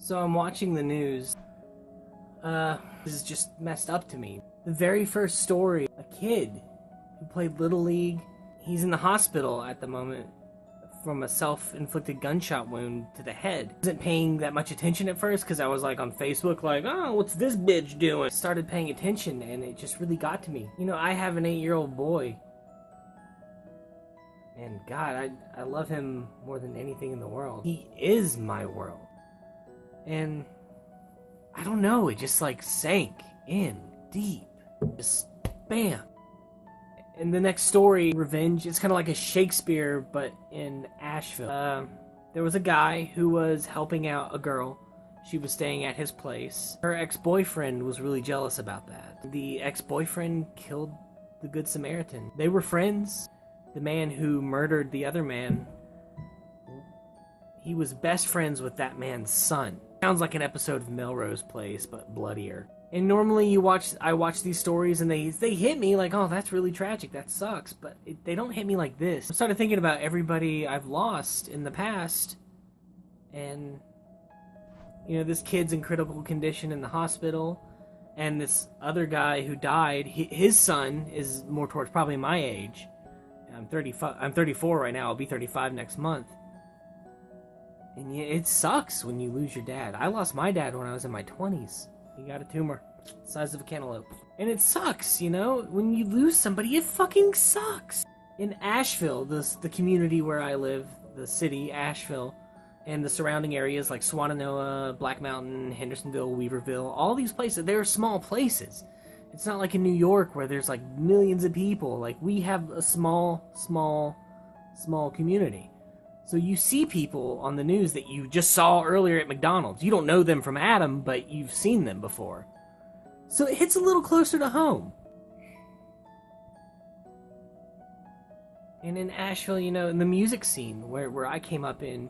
So I'm watching the news. This is just messed up to me. The very first story, a kid who played Little League, he's in the hospital at the moment from a self-inflicted gunshot wound to the head. I wasn't paying that much attention at first because I was like on Facebook like, oh, what's this bitch doing? I started paying attention and it just really got to me. You know, I have an 8-year-old boy. And God, I love him more than anything in the world. He is my world. And I don't know, it just like sank in deep. Just bam. And the next story, Revenge, it's kind of like a Shakespeare, but in Asheville. There was a guy who was helping out a girl. She was staying at his place. Her ex-boyfriend was really jealous about that. The ex-boyfriend killed the Good Samaritan. They were friends. The man who murdered the other man, he was best friends with that man's son. Sounds like an episode of Melrose Place, but bloodier. And normally I watch these stories and they hit me like, oh, that's really tragic, that sucks, but they don't hit me like this. I started thinking about everybody I've lost in the past, and, you know, this kid's in critical condition in the hospital, and this other guy who died, his son is more towards probably my age. I'm 34 right now, I'll be 35 next month. And yeah, it sucks when you lose your dad. I lost my dad when I was in my 20s. He got a tumor the size of a cantaloupe. And it sucks, you know? When you lose somebody, it fucking sucks. In Asheville, the community where I live, the city, Asheville, and the surrounding areas like Swannanoa, Black Mountain, Hendersonville, Weaverville, all these places, they're small places. It's not like in New York where there's like millions of people. Like, we have a small community. So you see people on the news that you just saw earlier at McDonald's. You don't know them from Adam, but you've seen them before. So it hits a little closer to home. And in Asheville, you know, in the music scene, where I came up in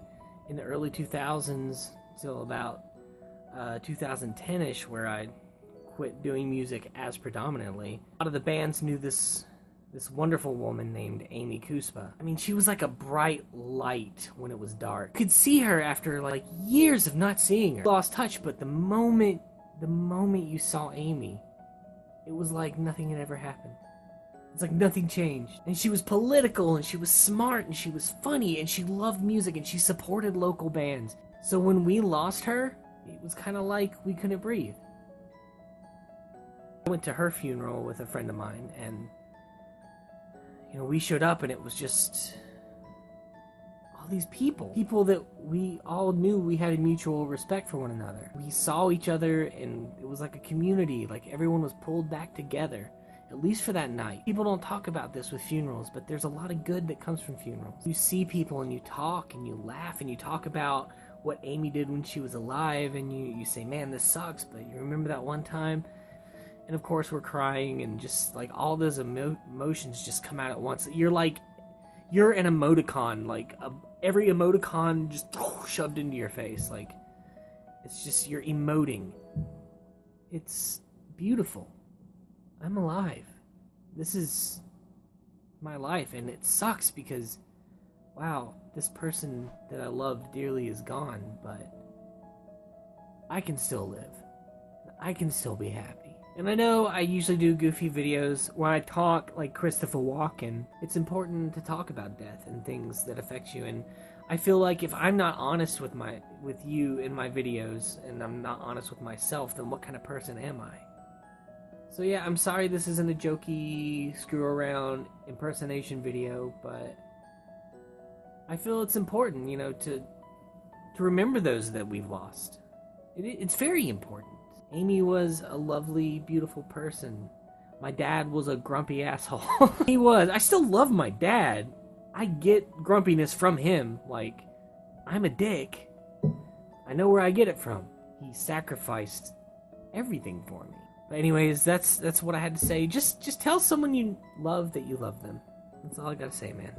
the early 2000s till about 2010-ish, where I quit doing music as predominantly, a lot of the bands knew this wonderful woman named Amy Kuspa. I mean, she was like a bright light when it was dark. You could see her after like years of not seeing her. Lost touch, but the moment you saw Amy, it was like nothing had ever happened. It's like nothing changed. And she was political, and she was smart, and she was funny, and she loved music, and she supported local bands. So when we lost her, it was kind of like we couldn't breathe. I went to her funeral with a friend of mine, and you know, we showed up and it was just all these people that we all knew we had a mutual respect for one another. We saw each other and it was like a community, like everyone was pulled back together, at least for that night. People don't talk about this with funerals, but there's a lot of good that comes from funerals. You see people and you talk and you laugh and you talk about what Amy did when she was alive, and you say, man, this sucks, but you remember that one time? And of course we're crying, and just like all those emotions just come out at once. You're an emoticon, like every emoticon just shoved into your face. Like, it's just, you're emoting. It's beautiful. I'm alive. This is my life, and it sucks because, wow, this person that I love dearly is gone, but I can still live. I can still be happy. And I know I usually do goofy videos where I talk like Christopher Walken. It's important to talk about death and things that affect you, and I feel like if I'm not honest with you in my videos, and I'm not honest with myself, then what kind of person am I? So yeah, I'm sorry this isn't a jokey, screw around impersonation video, but I feel it's important, you know, to remember those that we've lost. It's very important. Amy was a lovely, beautiful person. My dad was a grumpy asshole. He was. I still love my dad. I get grumpiness from him. Like, I'm a dick. I know where I get it from. He sacrificed everything for me. But anyways, that's what I had to say. Just tell someone you love that you love them. That's all I gotta say, man.